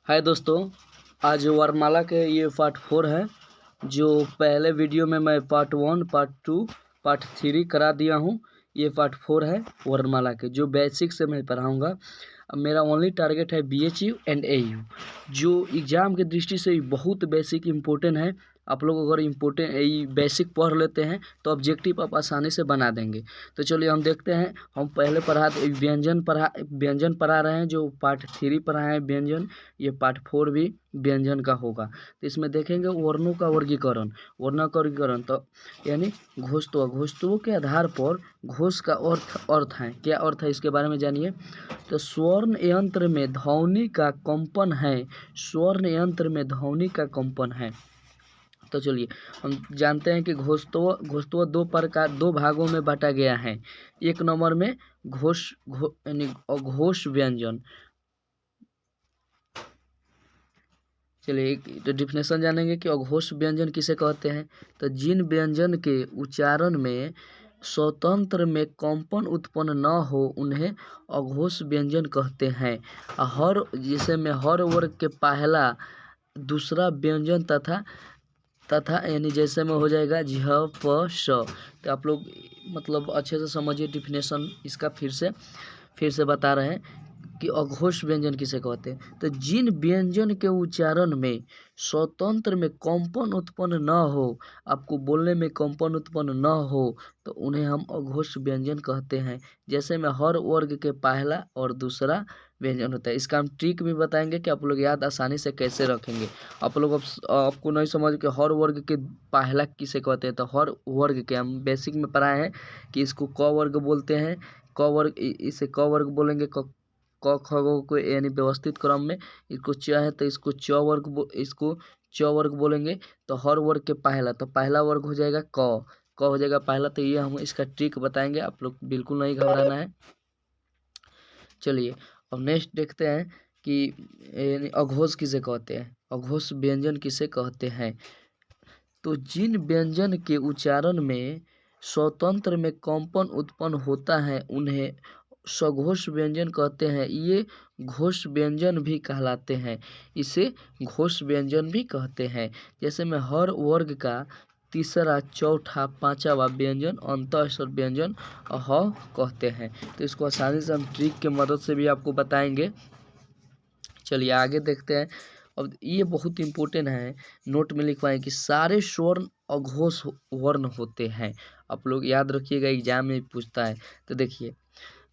हाय दोस्तों, आज वर्णमाला के ये पार्ट 4 है। जो पहले वीडियो में मैं पार्ट 1, पार्ट 2, पार्ट 3 करा दिया हूँ। ये पार्ट 4 है वर्णमाला के, जो बेसिक से मैं पढ़ाऊँगा। अब मेरा ओनली टारगेट है BHU एंड AU, जो एग्ज़ाम की दृष्टि से बहुत बेसिक इम्पोर्टेंट है। आप लोग अगर इम्पोर्टेंट बेसिक पढ़ लेते हैं तो ऑब्जेक्टिव आप आसानी से बना देंगे। तो चलिए हम देखते हैं। हम पहले व्यंजन पढ़ा रहे हैं, जो पार्ट 3 पढ़ाए हैं व्यंजन। ये पार्ट 4 भी व्यंजन का होगा। तो इसमें देखेंगे वर्णों का वर्गीकरण तो यानी घोषत्व के आधार पर घोष का अर्थ है। क्या अर्थ है इसके बारे में जानिए। तो स्वर्ण यंत्र में ध्वनि का कंपन है। स्वर्ण यंत्र में ध्वनि का कंपन है। तो चलिए हम जानते हैं कि घोषत्व दो भागों में बांटा गया है। एक नंबर में यानी अघोष व्यंजन। चलिए एक तो डिफिनेशन जानेंगे कि अघोष व्यंजन किसे कहते हैं। तो जिन व्यंजन के उच्चारण में स्वतंत्र में कंपन उत्पन्न न हो उन्हें अघोष व्यंजन कहते हैं। जिसे में हर वर्ग के पहला दूसरा व्यंजन तथा यानी जैसे में हो जाएगा झ प श। तो आप लोग मतलब अच्छे से समझिए डिफिनेशन इसका। फिर से बता रहे हैं कि अघोष व्यंजन किसे कहते हैं। तो जिन व्यंजन के उच्चारण में स्वतंत्र में कंपन उत्पन्न न हो, आपको बोलने में कंपन उत्पन्न न हो, तो उन्हें हम अघोष व्यंजन कहते हैं। जैसे में हर वर्ग के पहला और दूसरा व्यंजन होता है। इसका हम ट्रिक भी बताएंगे कि आप लोग याद आसानी से कैसे रखेंगे। आपको नहीं समझ के हर वर्ग के पहला किसे कहते हैं। तो हर वर्ग के हम बेसिक में पढ़ाए हैं कि इसको क वर्ग बोलते हैं। इसे क वर्ग बोलेंगे। क ख को यानी व्यवस्थित क्रम में। इसको च है तो इसको च वर्ग बोलेंगे। तो हर वर्ग के पहला, तो पहला वर्ग हो जाएगा क हो जाएगा पहला। तो ये हम इसका ट्रिक बताएंगे, आप लोग बिल्कुल नहीं घबराना है। चलिए अब नेक्स्ट देखते हैं कि यानी अघोष किसे कहते हैं। अघोष व्यंजन किसे कहते हैं। तो जिन व्यंजन के उच्चारण में स्वतंत्र में कंपन उत्पन्न होता है उन्हें सघोष व्यंजन कहते हैं। ये घोष व्यंजन भी कहलाते हैं। इसे घोष व्यंजन भी कहते हैं। जैसे में हर वर्ग का तीसरा, चौथा, पांचवा व्यंजन अंतः स्वर व्यंजन ह कहते हैं। तो इसको आसानी से हम ट्रिक के मदद से भी आपको बताएंगे। चलिए आगे देखते हैं। अब ये बहुत इम्पोर्टेंट है, नोट में लिखवाएं कि सारे स्वर्ण अघोष वर्ण होते हैं। आप लोग याद रखिएगा, एग्जाम में पूछता है। तो देखिए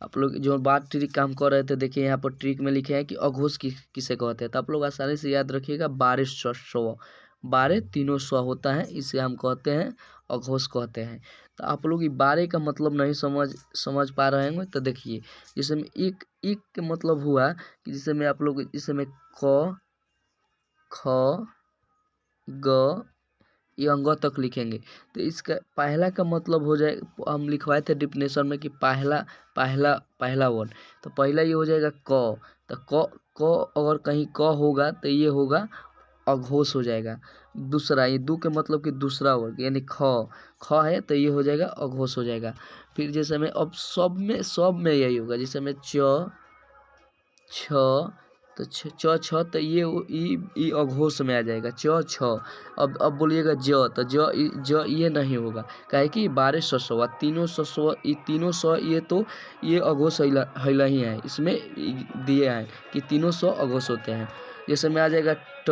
आप लोग जो बात ट्रिक काम कर रहे थे, देखिए यहाँ पर ट्रिक में लिखे हैं कि अघोष किसे कहते हैं। तो आप लोग आसानी से याद रखिएगा 12 तीनों स्व होता है, इसे हम कहते हैं अघोष कहते हैं। तो आप लोग ये 12 का मतलब नहीं समझ पा रहे होंगे। तो देखिए जिसमें एक के मतलब हुआ कि जिसमें आप लोग जिसमें क ख ग ये अंग तक लिखेंगे। तो इसका पहला का मतलब हो जाए, हम लिखवाए थे डिफिनेशन में कि पहला वर्ण। तो पहला ये हो जाएगा क। तो क अगर कहीं क होगा तो ये होगा अघोष हो जाएगा। दूसरा ये दू के मतलब कि दूसरा वर्ग यानी ख है तो ये हो जाएगा अघोष हो जाएगा। फिर जैसे में अब सब में यही होगा। जैसे में च छ, तो छ तो ये अघोष में आ जाएगा छ। अब बोलिएगा ज, तो ज ये नहीं होगा। काहे कि 12 सस्व तीनों सस्व ये अघोष हैला ही है। इसमें दिए हैं कि तीनों सौ अघोष होते हैं। जैसे में आ जाएगा ट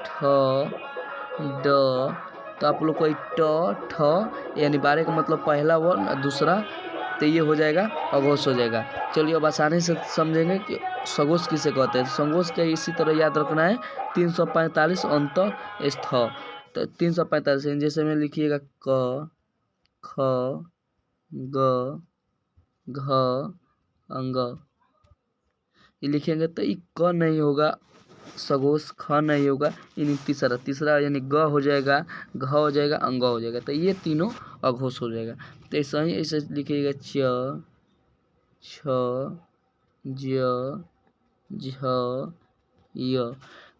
ठ ड। तो आप लोग को ट ठ यानी 12 का मतलब पहला वर्ण, दूसरा तो ये हो जाएगा अघोष हो जाएगा। चलिए अब आसानी से समझेंगे कि सघोष किसे कहते हैं। सघोष का इसी तरह याद रखना है 345 अंत स्थ। तो 345 जैसे में लिखिएगा क ख ग घ अंग, ये लिखेंगे तो ये क नहीं होगा सघोष, ख नहीं होगा, यानी तीसरा यानी ग हो जाएगा, घ हो जाएगा, अंग हो जाएगा। तो ये तीनों अघोष हो जाएगा। तो ऐसे लिखिएगा च छ ज झ य।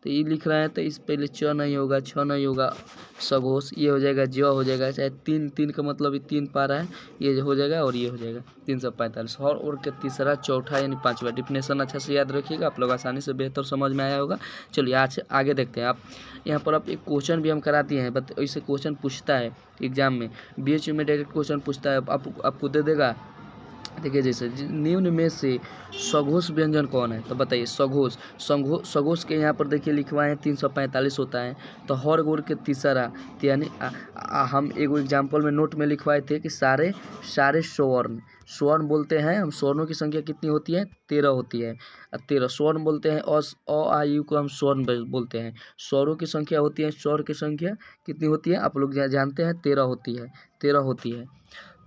तो ये लिख रहे हैं तो इस पहले च नहीं होगा, छ नहीं होगा, सघोष ये हो जाएगा, ज हो जाएगा, चाहे तीन, तीन का मतलब ये 3 पा रहा है, ये हो जाएगा और ये हो जाएगा 345। हर वर्ग के तीसरा, चौथा यानी पांचवा। डिफिनेशन अच्छा से याद रखिएगा, आप लोग आसानी से बेहतर समझ में आया होगा। चलिए आज आगे देखते हैं। आप यहाँ पर आप एक क्वेश्चन भी हम करा दिए हैं, बट इससे क्वेश्चन पूछता है एग्जाम में, BHU में डायरेक्ट क्वेश्चन पूछता है, आपको दे देगा। देखिए जैसे निम्न में से सघोष व्यंजन कौन है, तो बताइए सघोष। सघोष के यहाँ पर देखिए लिखवाए हैं 345 होता है। तो हर वर्ग के तीसरा, तो यानी हम एक एग्जाम्पल में नोट में लिखवाए थे कि सारे स्वर्ण, स्वर्ण बोलते हैं हम, स्वर्णों की संख्या कितनी होती है, 13 होती है। 13 स्वर्ण बोलते हैं, आ यु को हम स्वर्ण बोलते हैं। स्वरों की संख्या होती है, स्वर की संख्या कितनी होती है आप लोग जानते हैं, 13 होती है, 13 होती है।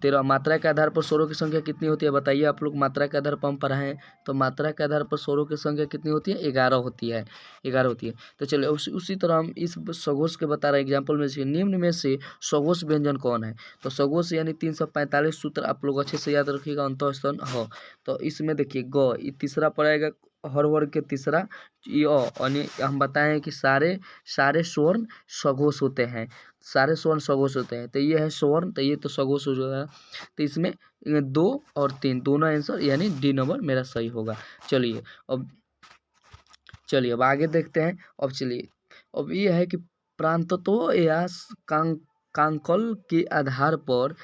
13 मात्रा के आधार पर स्वरों की संख्या कितनी होती है बताइए आप लोग। मात्रा के आधार पर हम पढ़ाए हैं, तो मात्रा के आधार पर स्वरों की संख्या कितनी होती है, 11 होती है, 11 होती है। तो चलिए उसी तरह हम इस सघोष के बता रहे हैं एग्जाम्पल में से, निम्न में से सघोष व्यंजन कौन है। तो सघोष यानी 345 सूत्र आप लोग अच्छे से याद रखिएगा, अंतःस्थन ह। तो इसमें देखिए ग, ये तीसरा पड़ेगा, हर वर्ग के तीसरा, यानी हम बताएं कि सारे स्वर्ण सघोष होते हैं, सारे स्वर्ण सघोष होते हैं। तो ये है स्वर्ण, तो ये तो सघोष हो जाएगा। तो इसमें 2 और 3 दोनों आंसर यानी डी नंबर मेरा सही होगा। चलिए अब आगे देखते हैं। अब ये है कि प्रांतत्व या कांकल के आधार पर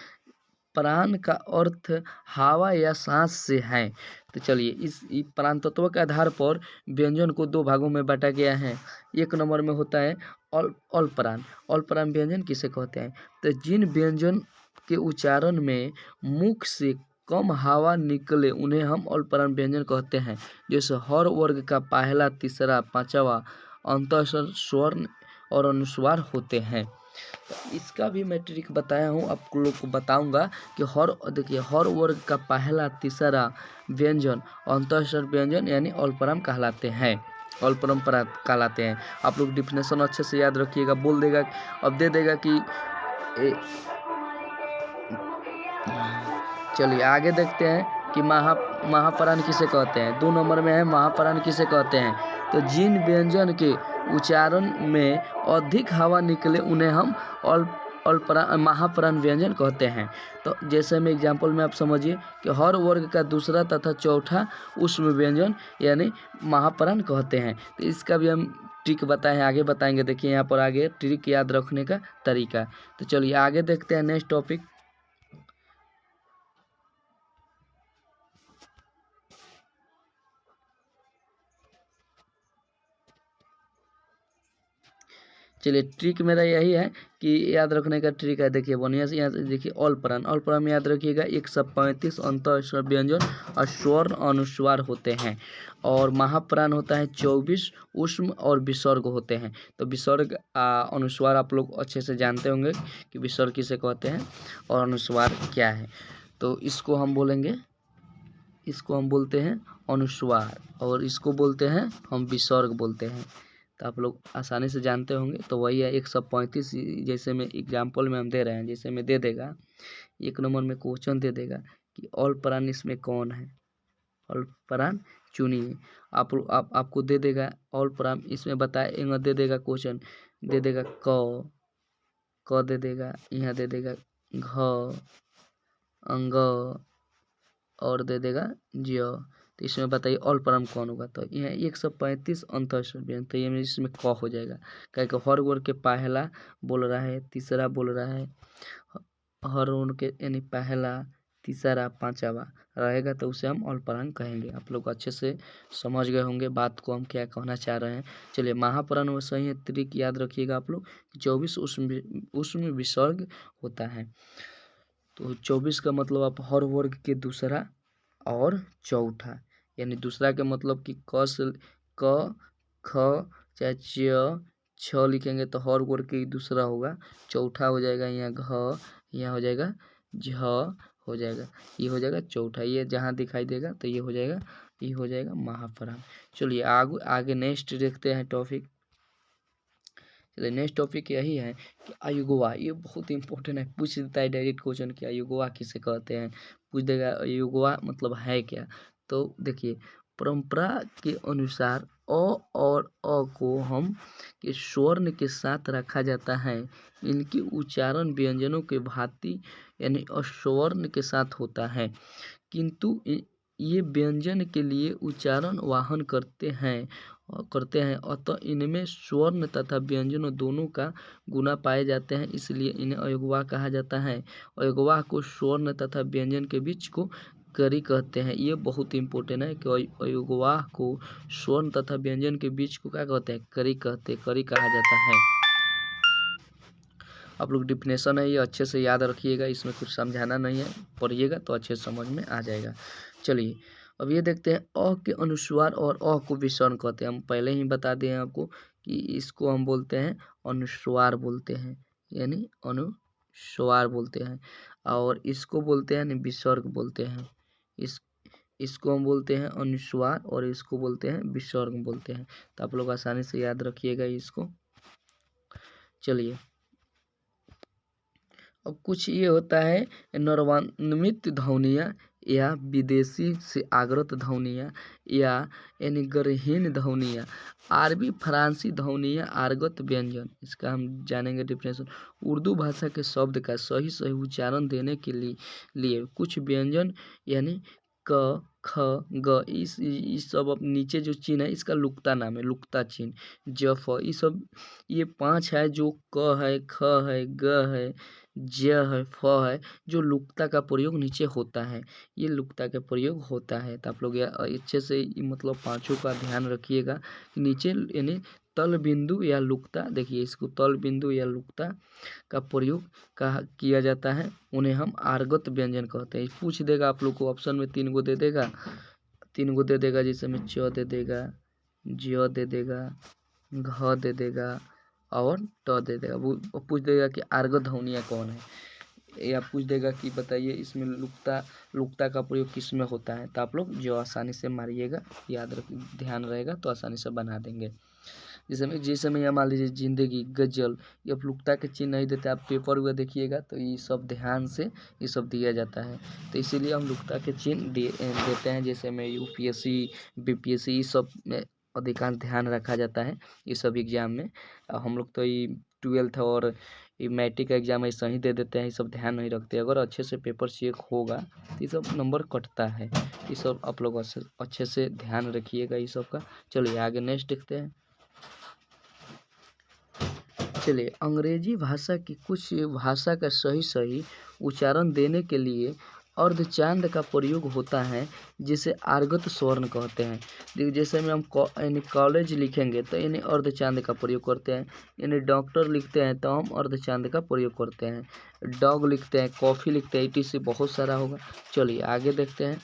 प्राण का अर्थ हवा या सांस से है। तो चलिए इस प्रांतत्व के आधार पर व्यंजन को 2 भागों में बांटा गया है। एक नंबर में होता है अल्पप्राण। अल्पप्राण व्यंजन किसे कहते हैं, तो जिन व्यंजन के उच्चारण में मुख से कम हवा निकले उन्हें हम अल्पप्राण व्यंजन कहते हैं। जैसे हर वर्ग का पहला, तीसरा, पांचवा अंतःस्वर, स्वर्ण और अनुस्वार होते हैं। तो इसका भी मैं ट्रिक बताया हूँ, आप लोग को बताऊंगा कि देखिए हर वर्ग का पहला, तीसरा व्यंजन अंतःस्वर व्यंजन यानी अल्पप्राण कहलाते हैं, अल्पपरंपरा कहलाते हैं। आप लोग डिफिनेशन अच्छे से याद रखिएगा, बोल देगा अब दे देगा कि चलिए आगे देखते हैं कि महाप्राण किसे कहते हैं। 2 नंबर में है महाप्राण किसे कहते हैं, तो जिन व्यंजन के उच्चारण में अधिक हवा निकले उन्हें हम महाप्राण व्यंजन कहते हैं। तो जैसे में एग्जाम्पल में आप समझिए कि हर वर्ग का दूसरा तथा चौथा उष्म व्यंजन यानी महाप्राण कहते हैं। तो इसका भी हम ट्रिक बताए हैं, आगे बताएंगे। देखिए यहाँ पर आगे ट्रिक याद रखने का तरीका। तो चलिए आगे देखते हैं नेक्स्ट टॉपिक। चलिए ट्रिक मेरा यही है कि याद रखने का ट्रिक है। देखिए बढ़िया से यहाँ से देखिए अल्पप्राण में याद रखिएगा 135 अंतःस्वर व्यंजन और स्वर्ण अनुस्वार होते हैं, और महाप्राण होता है 24 उष्म और विसर्ग होते हैं। तो विसर्ग अनुस्वार आप लोग अच्छे से जानते होंगे कि विसर्ग किसे कहते हैं और अनुस्वार क्या है। तो इसको हम बोलते हैं अनुस्वार, और इसको बोलते हैं हम विसर्ग बोलते हैं। तो आप लोग आसानी से जानते होंगे। तो वही है 135, जैसे में एग्जाम्पल में हम दे रहे हैं, जैसे में दे देगा 1 नंबर में क्वेश्चन दे देगा कि अल्पप्राण इसमें कौन है, अल्पप्राण चुनिए। आपको दे देगा अल्पप्राण इसमें बताएगा, दे देगा क्वेश्चन, दे देगा क दे देगा, यहाँ दे देगा घ, अंग और दे देगा ज्य। तो इसमें बताइए अल्पप्राण कौन होगा। तो यहाँ 135 अंतःस्वर व्यंजन, तो ये इसमें क हो जाएगा, क्योंकि हर वर्ग के पहला बोल रहा है, तीसरा बोल रहा है, हर वर्ग के यानी पहला, तीसरा, पांचवा रहेगा, तो उसे हम अल्पप्राण कहेंगे। आप लोग अच्छे से समझ गए होंगे बात को हम क्या कहना चाह रहे हैं। चलिए महाप्राण में सही है, ट्रिक याद रखिएगा आप लोग, 24 उष्म विसर्ग होता है। तो 24 का मतलब आप हर वर्ग के दूसरा और चौथा, यानी दूसरा के मतलब कि क ख चाहे छ लिखेंगे तो हर वर्ग के दूसरा होगा। चौथा हो जाएगा यहाँ घ, यहाँ हो जाएगा झ हो जाएगा, ये हो जाएगा चौथा, ये जहाँ दिखाई देगा तो ये हो जाएगा महाप्राण। चलिए आगे नेक्स्ट देखते हैं टॉपिक। चलिए नेक्स्ट टॉपिक यही है कि अयुग्वा, ये बहुत इंपॉर्टेंट है, पूछ देता है डायरेक्ट क्वेश्चन कि अयुग्वा किसे कहते हैं, पूछ देगा अयुग्वा मतलब है क्या। तो देखिए परंपरा के अनुसार अ और अ को हम के स्वर्ण के साथ रखा जाता है। इनकी उच्चारण व्यंजनों के भांति यानी अस्वर्ण के साथ होता है, किंतु ये व्यंजन के लिए उच्चारण वाहन करते हैं अतः इनमें स्वर्ण तथा व्यंजनों दोनों का गुना पाए जाते हैं, इसलिए इन्हें अयोगवाह कहा जाता है। अयोगवाह को स्वर्ण तथा व्यंजन के बीच को करी कहते हैं। ये बहुत इंपॉर्टेंट है कि अयोगवाह को स्वर्ण तथा व्यंजन के बीच को क्या कहते हैं, करी कहा जाता है। आप लोग डिफिनेशन है ये अच्छे से याद रखिएगा, इसमें कुछ समझाना नहीं है, पढ़िएगा तो अच्छे समझ में आ जाएगा। चलिए अब ये देखते हैं अ के अनुस्वार और अ को विसर्ग कहते हैं। हम पहले ही बता दिए हैं आपको कि इसको हम बोलते हैं अनुस्वार बोलते हैं, यानी अनुस्वार बोलते हैं, और इसको बोलते हैं विसर्ग बोलते हैं। इसको हम बोलते हैं अनुस्वार और इसको बोलते हैं विसर्ग बोलते हैं। तो आप लोग आसानी से याद रखिएगा इसको। चलिए अब कुछ ये होता है नरवान्वित ध्वनियाँ या विदेशी से आगत ध्वनियाँ या यानी गरहीन ध्वनियाँ, अरबी फ्रांसी ध्वनियाँ आर्गत व्यंजन। इसका हम जानेंगे डिफिनेशन। उर्दू भाषा के शब्द का सही उच्चारण देने के लिए कुछ व्यंजन यानी क ख ग इस सब अब नीचे जो चिन्ह है इसका लुकता नाम है, लुकता चिन्ह। ज फ ये 5 है, जो क है, ख है, ग है, ज है, फ है, जो लुकता का प्रयोग नीचे होता है, ये लुकता का प्रयोग होता है। तो आप लोग अच्छे से मतलब पांचों का ध्यान रखिएगा। नीचे यानी तल बिंदु या लुकता, देखिए इसको तल बिंदु या लुकता का प्रयोग किया जाता है, उन्हें हम आर्गत व्यंजन कहते हैं। पूछ देगा आप लोग को, ऑप्शन में 3 गो दे देगा, जैसे में च दे देगा, ज दे देगा, घ दे देगा और ट दे देगा। वो पूछ देगा कि आर्गत ध्वनियाँ कौन है, या पूछ देगा कि बताइए इसमें लुकता का प्रयोग किस में होता है। तो आप लोग जो आसानी से मारिएगा, ध्यान रहेगा तो आसानी से बना देंगे। जैसे में मान लीजिए जिंदगी, गजल, ये लुकता के चिन्ह नहीं देते, आप पेपर हुआ देखिएगा तो ये सब ध्यान से ये सब दिया जाता है। तो इसीलिए हम लुकता के चिन्ह देते हैं। जैसे में यूपीएससी, बीपीएससी, ये सब में अधिकांश ध्यान रखा जाता है ये सब एग्जाम में। हम लोग तो ये 12th और ये मैट्रिक का एग्जाम ऐसा ही दे देते हैं, ये सब ध्यान नहीं रखते। अगर अच्छे से पेपर चेक होगा तो ये सब नंबर कटता है। ये सब आप लोग अच्छे से ध्यान रखिएगा ये सब का। चलिए आगे नेक्स्ट देखते हैं। चलिए अंग्रेजी भाषा की कुछ भाषा का सही उच्चारण देने के लिए अर्धचांद का प्रयोग होता है, जिसे आर्गत स्वर्ण कहते हैं। देखिए जैसे में हम कॉलेज लिखेंगे तो इन्हें अर्धचांद का प्रयोग करते हैं, इन्हें डॉक्टर लिखते हैं तो हम अर्धचांद का प्रयोग करते हैं, डॉग लिखते हैं, कॉफ़ी लिखते हैं, etc बहुत सारा होगा। चलिए आगे देखते हैं।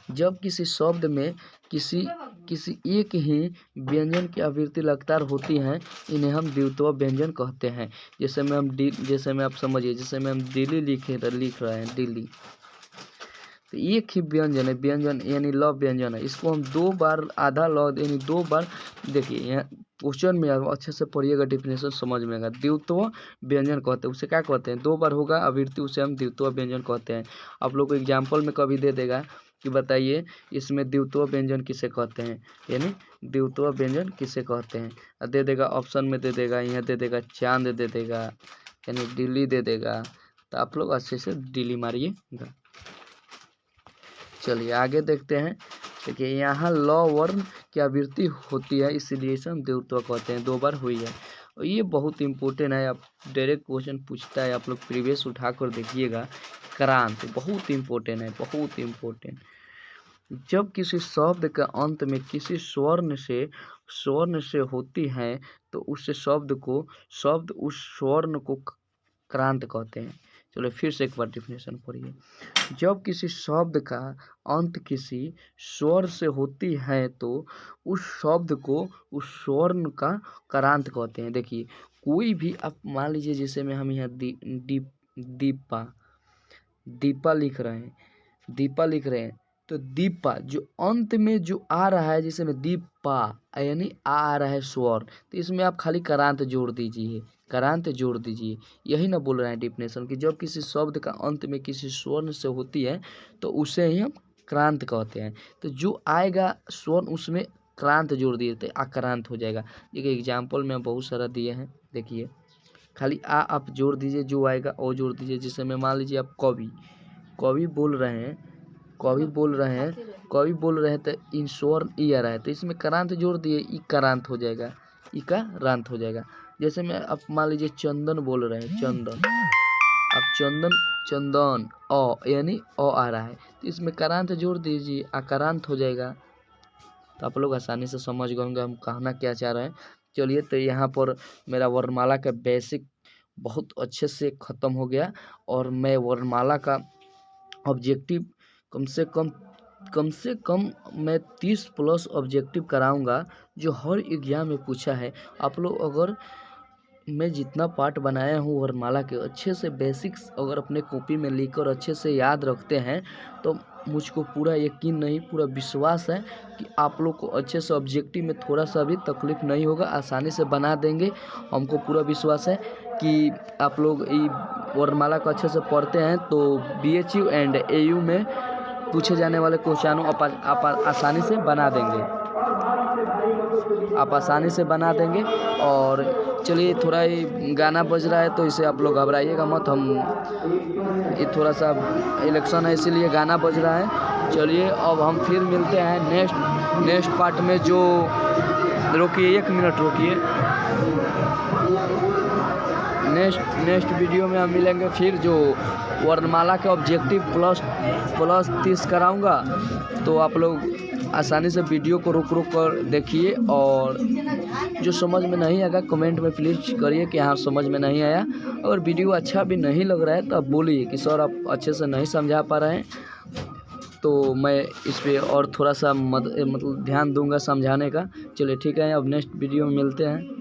जब किसी शब्द में किसी एक ही व्यंजन की आवृत्ति लगातार होती है, इन्हें हम द्वित्व व्यंजन कहते हैं। जैसे में आप समझिए, जैसे में हम दिल्ली लिख रहे हैं दिल्ली, तो एक ही व्यंजन है, व्यंजन यानी ल व्यंजन है, इसको हम 2 बार आधा ल यानी 2 बार, देखिए यहाँ क्वेश्चन में अच्छे से पढ़िएगा, डिफिनेशन समझ में आएगा। द्वित्व व्यंजन कहते हैं, उसे क्या कहते हैं, 2 बार होगा आवृत्ति, उसे हम द्वित्व व्यंजन कहते हैं। आप लोग को एग्जाम्पल में कभी दे देगा कि बताइए इसमें द्वित्व व्यंजन किसे कहते हैं, यानी द्वित्व व्यंजन किसे कहते हैं, दे देगा ऑप्शन में, दे देगा यहाँ, दे देगा चांद, दे देगा यानी दिल्ली दे देगा। तो आप लोग अच्छे से दिल्ली मारिएगा। चलिए आगे देखते हैं। देखिए यहाँ ल वर्ण की आवृत्ति होती है, इसीलिए इसे हम द्वित्व कहते हैं, 2 बार हुई है। और ये बहुत इंपॉर्टेंट है, आप डायरेक्ट क्वेश्चन पूछता है, आप लोग प्रीवियस उठा कर देखिएगा। क्रांत बहुत इंपॉर्टेंट है, बहुत इंपॉर्टेंट। जब किसी शब्द के अंत में किसी स्वर्ण से होती है तो उस शब्द उस स्वर्ण को क्रांत कहते हैं। चलो फिर से एक बार डिफिनेशन पढ़िए। जब किसी शब्द का अंत किसी स्वर से होती है तो उस शब्द को उस स्वर्ण का क्रांत कहते हैं। देखिए कोई भी आप मान लीजिए, जैसे में हम यहाँ दीपा लिख रहे हैं, तो दीपा जो अंत में जो आ रहा है, जैसे में दीपा यानी आ रहा है स्वर, तो इसमें आप खाली क्रांत जोड़ दीजिए, यही ना बोल रहे हैं डिफिनेशन कि जब किसी शब्द का अंत में किसी स्वर्ण से होती है तो उसे ही हम क्रांत कहते हैं। तो जो आएगा स्वर्ण उसमें क्रांत जोड़ दिए तो आक्रांत हो जाएगा। देखिए एग्जाम्पल में बहुत सारा दिए हैं, देखिए खाली आ आप जोड़ दीजिए, जो आएगा ओ जोड़ दीजिए। जैसे मैं मान लीजिए आप कवि बोल रहे हैं, कवि बोल रहे हैं तो इन स्वर्ण ई आ रहा है तो इसमें करांत जोड़ दिए, ई करांत हो जाएगा, ई का रांत हो जाएगा। जैसे मैं आप मान लीजिए चंदन बोल रहे हैं, चंदन, आप चंदन अ यानी अ आ रहा है तो इसमें करांत जोड़ दीजिए, आकारांत हो जाएगा। तो आप लोग आसानी से समझ गए होंगे हम कहना क्या चाह रहे हैं। चलिए तो यहाँ पर मेरा वर्णमाला का बेसिक बहुत अच्छे से ख़त्म हो गया और मैं वर्णमाला का ऑब्जेक्टिव कम से कम मैं 30+ ऑब्जेक्टिव कराऊंगा जो हर एग्जाम में पूछा है। आप लोग अगर मैं जितना पार्ट बनाया हूँ वर्णमाला के अच्छे से बेसिक्स अगर अपने कॉपी में लिखकर अच्छे से याद रखते हैं तो मुझको पूरा यकीन नहीं, पूरा विश्वास है कि आप लोग को अच्छे से ऑब्जेक्टिव में थोड़ा सा भी तकलीफ नहीं होगा, आसानी से बना देंगे। हमको पूरा विश्वास है कि आप लोग ये वर्णमाला को अच्छे से पढ़ते हैं तो BHU एंड AU में पूछे जाने वाले क्वेश्चनों आप आसानी से बना देंगे, आप आसानी से बना देंगे। और चलिए थोड़ा ही गाना बज रहा है तो इसे आप लोग घबराइएगा मत, हम ये थोड़ा सा इलेक्शन है इसीलिए गाना बज रहा है। चलिए अब हम फिर मिलते हैं नेक्स्ट पार्ट में। जो रोकिए 1 मिनट रोकिए, नेक्स्ट वीडियो में हम मिलेंगे फिर जो वर्णमाला के ऑब्जेक्टिव प्लस 30 कराऊंगा। तो आप लोग आसानी से वीडियो को रुक कर देखिए और जो समझ में नहीं आएगा कमेंट में प्लीज़ करिए कि हाँ समझ में नहीं आया। अगर वीडियो अच्छा भी नहीं लग रहा है तो आप बोलिए कि सर आप अच्छे से नहीं समझा पा रहे हैं, तो मैं इस पर और थोड़ा सा मतलब ध्यान दूंगा समझाने का। चलिए ठीक है, अब नेक्स्ट वीडियो में मिलते हैं।